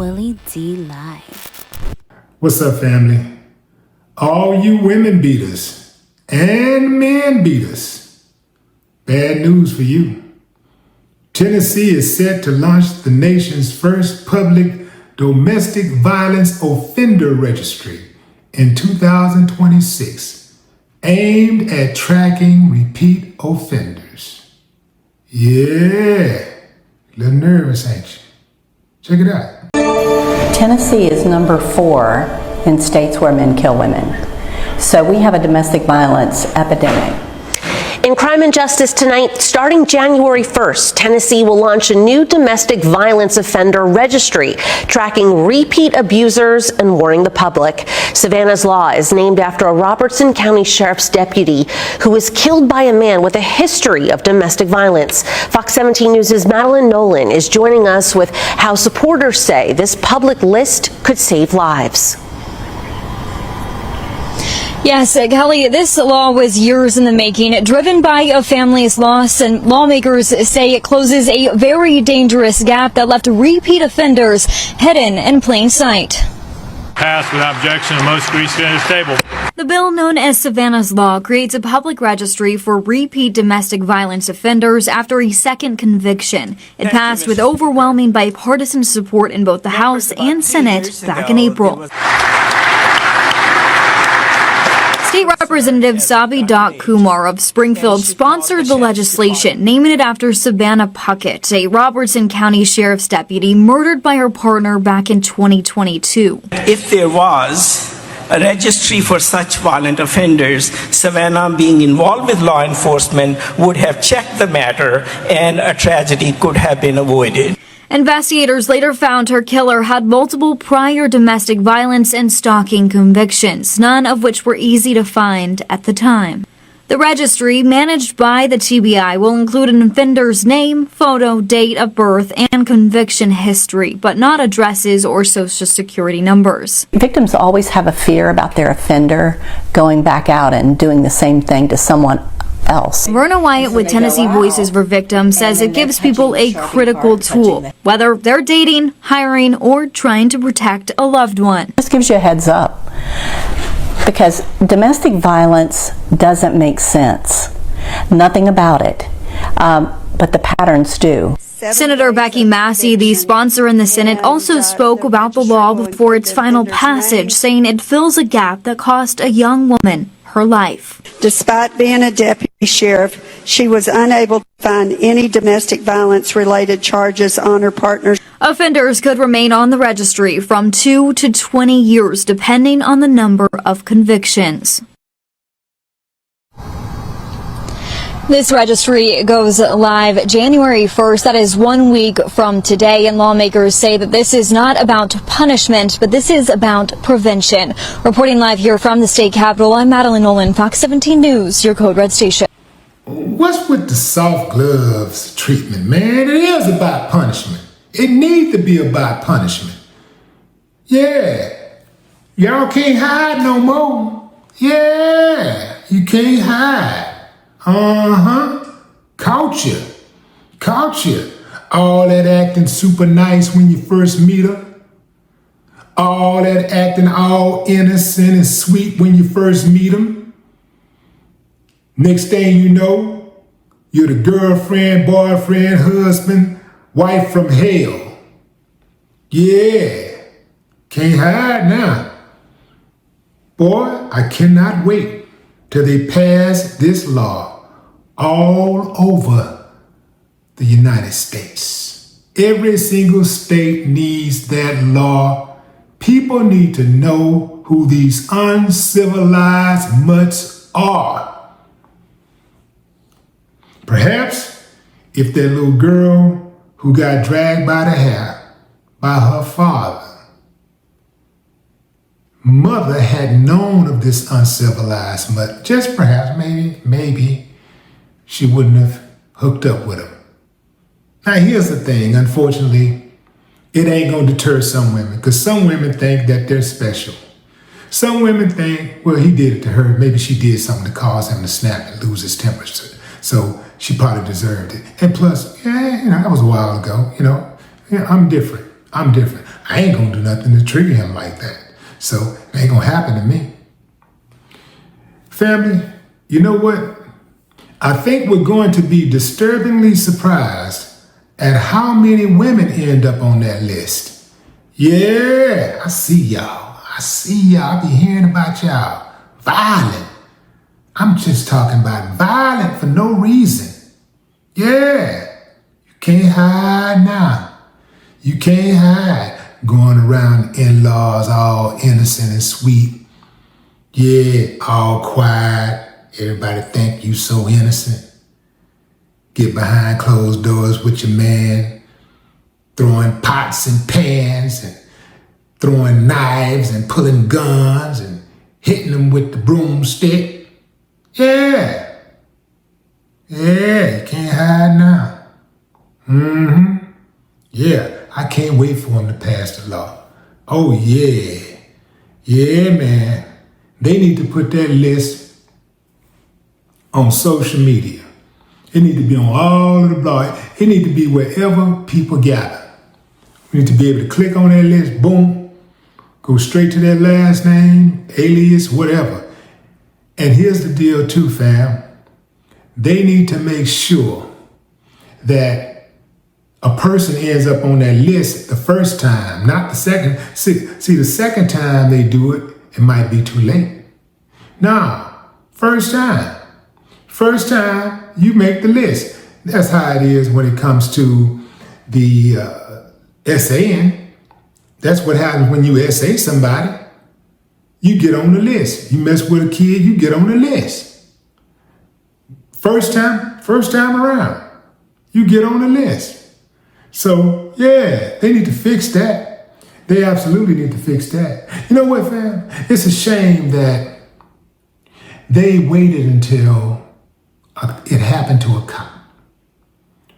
Willie D Live. What's up, family? All you women beaters and men beaters, bad news for you. Tennessee is set to launch the nation's first public domestic violence offender registry in 2026, aimed at tracking repeat offenders. Yeah, a little nervous, ain't you? Check it out. Tennessee is number 4 in states where men kill women. So we have a domestic violence epidemic. In Crime and Justice tonight, starting January 1st, Tennessee will launch a new domestic violence offender registry, tracking repeat abusers and warning the public. Savannah's Law is named after a Robertson County Sheriff's deputy who was killed by a man with a history of domestic violence. Fox 17 News' Madeline Nolan is joining us with how supporters say this public list could save lives. Yes, Kelly, this law was years in the making, driven by a family's loss, and lawmakers say it closes a very dangerous gap that left repeat offenders hidden in plain sight. Passed without objection and most agreed to stand at this table. The bill known as Savannah's Law creates a public registry for repeat domestic violence offenders after a second conviction. It passed with overwhelming bipartisan support in both the House and Senate back in April. State Representative Sabi Kumar of Springfield sponsored the legislation, naming it after Savannah Puckett, a Robertson County Sheriff's deputy murdered by her partner back in 2022. If there was a registry for such violent offenders, Savannah, being involved with law enforcement, would have checked the matter and a tragedy could have been avoided. Investigators later found her killer had multiple prior domestic violence and stalking convictions, none of which were easy to find at the time. The registry, managed by the TBI, will include an offender's name, photo, date of birth, and conviction history, but not addresses or social security numbers. Victims always have a fear about their offender going back out and doing the same thing to someone else. Verna Wyatt with Tennessee Voices for Victims says it gives people a critical tool, whether they're dating, hiring, or trying to protect a loved one. It just gives you a heads up, because domestic violence doesn't make sense. Nothing about it, but the patterns do. Senator Becky Massey, the sponsor in the Senate, also spoke about the law before its final passage, saying it fills a gap that cost a young woman her life. Despite being a deputy sheriff, she was unable to find any domestic violence related charges on her partner. Offenders could remain on the registry from 2 to 20 years, depending on the number of convictions. This registry goes live January 1st. That is 1 week from today, and lawmakers say that this is not about punishment, but this is about prevention. Reporting live here from the state capitol, I'm Madeline Nolan, Fox 17 News, your Code Red station. What's with the soft gloves treatment, man? It is about punishment. It needs to be about punishment. Yeah. Y'all can't hide no more. Yeah. You can't hide. Caught you. All that acting super nice when you first meet her. All that acting all innocent and sweet when you first meet them. Next thing you know, you're the girlfriend, boyfriend, husband, wife from hell. Yeah, can't hide now. Boy, I cannot wait till they pass this law all over the United States. Every single state needs that law. People need to know who these uncivilized mutts are. Perhaps if that little girl who got dragged by the hair by her father, mother had known of this uncivilized mutt, just perhaps, maybe she wouldn't have hooked up with him. Now here's the thing, unfortunately, it ain't gonna deter some women, because some women think that they're special. Some women think, well, he did it to her, maybe she did something to cause him to snap and lose his temper, so she probably deserved it. And plus, that was a while ago, I'm different. I ain't gonna do nothing to trigger him like that. So it ain't gonna happen to me. Family, you know what? I think we're going to be disturbingly surprised at how many women end up on that list. Yeah, I see y'all. I be hearing about y'all. Violent. I'm just talking about violent for no reason. Yeah, you can't hide now. You can't hide going around in-laws all innocent and sweet. Yeah, all quiet. Everybody think you so innocent. Get behind closed doors with your man, throwing pots and pans and throwing knives and pulling guns and hitting them with the broomstick. Yeah. Yeah, you can't hide now. Yeah, I can't wait for them to pass the law. Oh, yeah. Yeah, man. They need to put that list on social media. It need to be on all of the blogs. It need to be wherever people gather. We need to be able to click on that list, boom, go straight to their last name, alias, whatever. And here's the deal too, fam. They need to make sure that a person ends up on that list the first time, not the second. See, the second time they do it, it might be too late. Nah, first time. First time you make the list. That's how it is when it comes to the SAing. That's what happens when you SA somebody. You get on the list. You mess with a kid, you get on the list. First time around, you get on the list. So yeah, they need to fix that. They absolutely need to fix that. You know what, fam? It's a shame that they waited until it happened to a cop,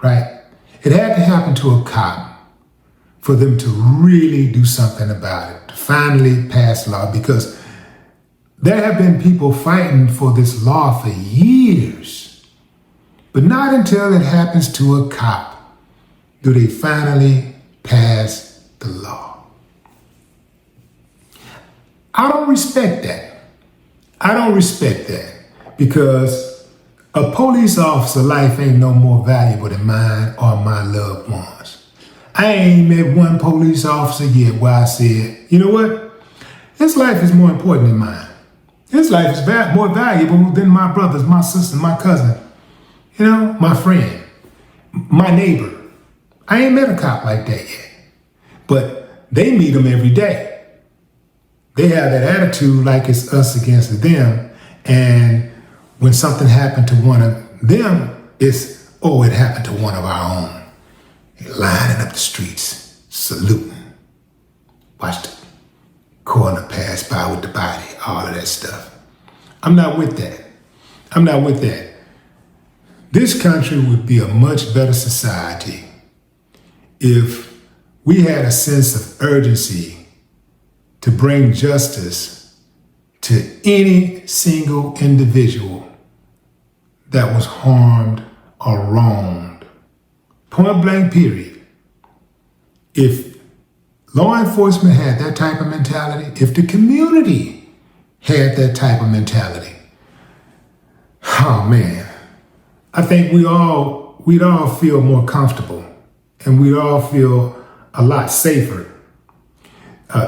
right? It had to happen to a cop for them to really do something about it, to finally pass law, because there have been people fighting for this law for years, but not until it happens to a cop do they finally pass the law. I don't respect that. I don't respect that, because a police officer life ain't no more valuable than mine or my loved ones. I ain't met one police officer yet where I said, you know what? His life is more important than mine. His life is more valuable than my brother's, my sister, my cousin, you know, my friend, my neighbor. I ain't met a cop like that yet, but they meet them every day. They have that attitude like it's us against them, and when something happened to one of them, it's, oh, it happened to one of our own. They're lining up the streets, saluting. Watch the coroner pass by with the body, all of that stuff. I'm not with that. I'm not with that. This country would be a much better society if we had a sense of urgency to bring justice to any single individual that was harmed or wronged. Point blank, period. If law enforcement had that type of mentality, if the community had that type of mentality, oh man, I think we'd all feel more comfortable, and we'd all feel a lot safer.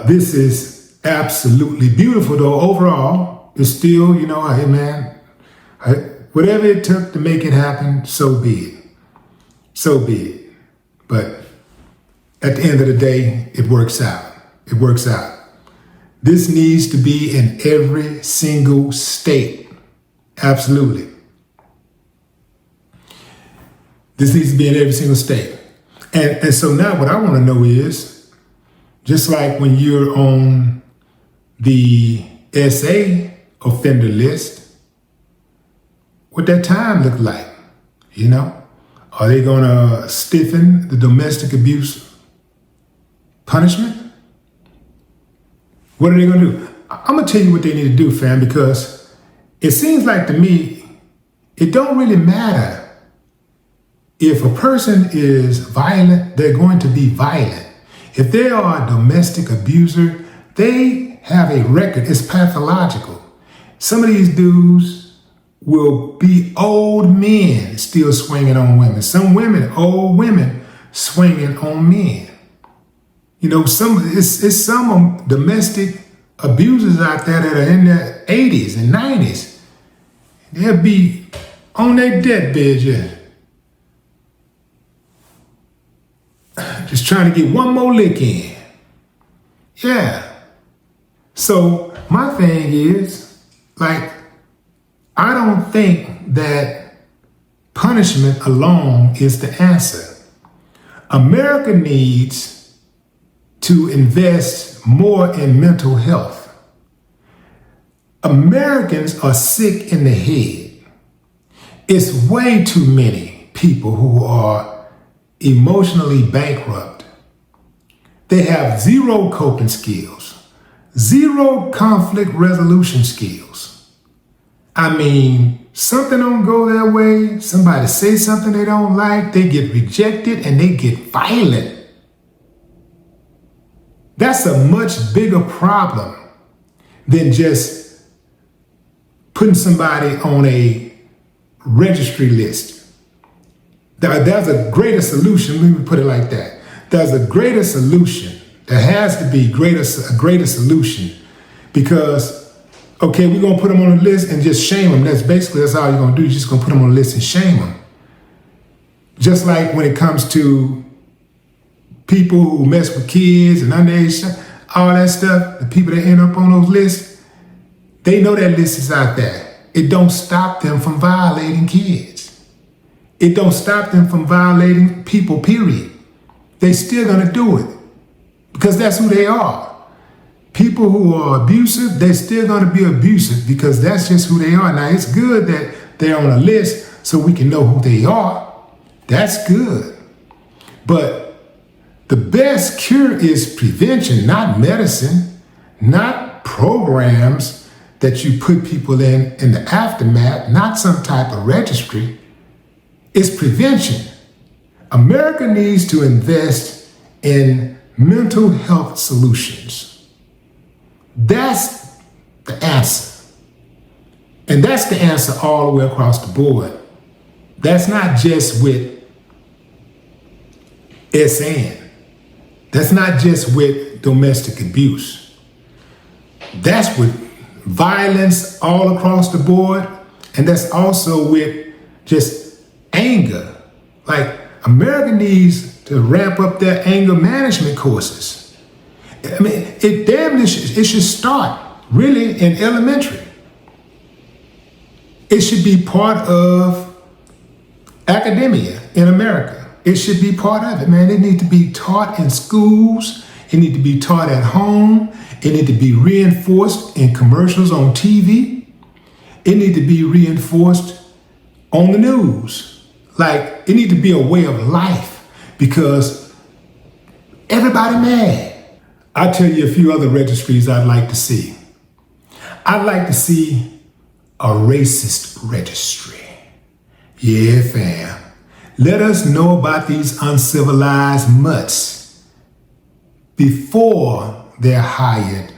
This is absolutely beautiful, though. Overall, it's still, you know, hey man, whatever it took to make it happen, so be it. So be it. But at the end of the day, it works out. It works out. This needs to be in every single state. Absolutely. This needs to be in every single state. And so now what I want to know is, just like when you're on the SA offender list, what that time look like, you know? Are they gonna stiffen the domestic abuse punishment? What are they gonna do? I'm gonna tell you what they need to do, fam, because it seems like to me, it don't really matter if a person is violent, they're going to be violent. If they are a domestic abuser, they have a record. It's pathological. Some of these dudes will be old men still swinging on women. Some women, old women, swinging on men. You know, it's some domestic abusers out there that are in their 80s and 90s. They'll be on their deathbed yet. Just trying to get one more lick in. Yeah. So my thing is, like, I don't think that punishment alone is the answer. America needs to invest more in mental health. Americans are sick in the head. It's way too many people who are emotionally bankrupt. They have zero coping skills, zero conflict resolution skills. I mean, something don't go their way, somebody say something they don't like, they get rejected and they get violent. That's a much bigger problem than just putting somebody on a registry list. There's a greater solution, let me put it like that. There's a greater solution. There has to be a greater solution because, okay, we're going to put them on a list and just shame them. That's all you're going to do. You're just going to put them on a list and shame them. Just like when it comes to people who mess with kids and underage, all that stuff, the people that end up on those lists, they know that list is out there. It don't stop them from violating kids. It don't stop them from violating people, period. They still gonna do it because that's who they are. People who are abusive, they're still gonna be abusive because that's just who they are. Now, it's good that they're on a list so we can know who they are. That's good. But the best cure is prevention, not medicine, not programs that you put people in the aftermath, not some type of registry. It's prevention. America needs to invest in mental health solutions. That's the answer. And that's the answer all the way across the board. That's not just with SN. That's not just with domestic abuse. That's with violence all across the board. And that's also with just anger. Like, America needs to ramp up their anger management courses. I mean, it should start really in elementary. It should be part of academia in America. It should be part of it, man. It needs to be taught in schools. It needs to be taught at home. It needs to be reinforced in commercials on TV. It needs to be reinforced on the news. Like, it needs to be a way of life because everybody mad. I'll tell you a few other registries I'd like to see. I'd like to see a racist registry. Yeah, fam. Let us know about these uncivilized mutts before they're hired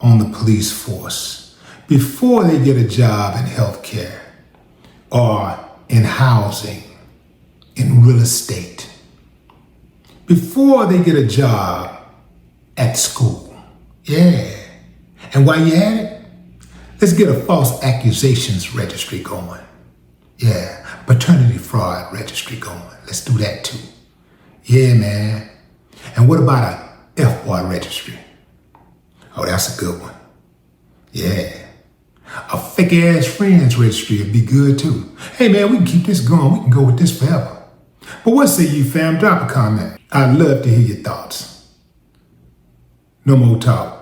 on the police force, before they get a job in healthcare or in housing, in real estate, before they get a job at school. Yeah. And while you're at it, let's get a false accusations registry going. Yeah. Paternity fraud registry going. Let's do that too. Yeah, man. And what about a F-boy registry? Oh, that's a good one. Yeah. A fake-ass friends registry would be good too. Hey, man, we can keep this going. We can go with this forever. But what say you, fam? Drop a comment. I'd love to hear your thoughts. No more talk.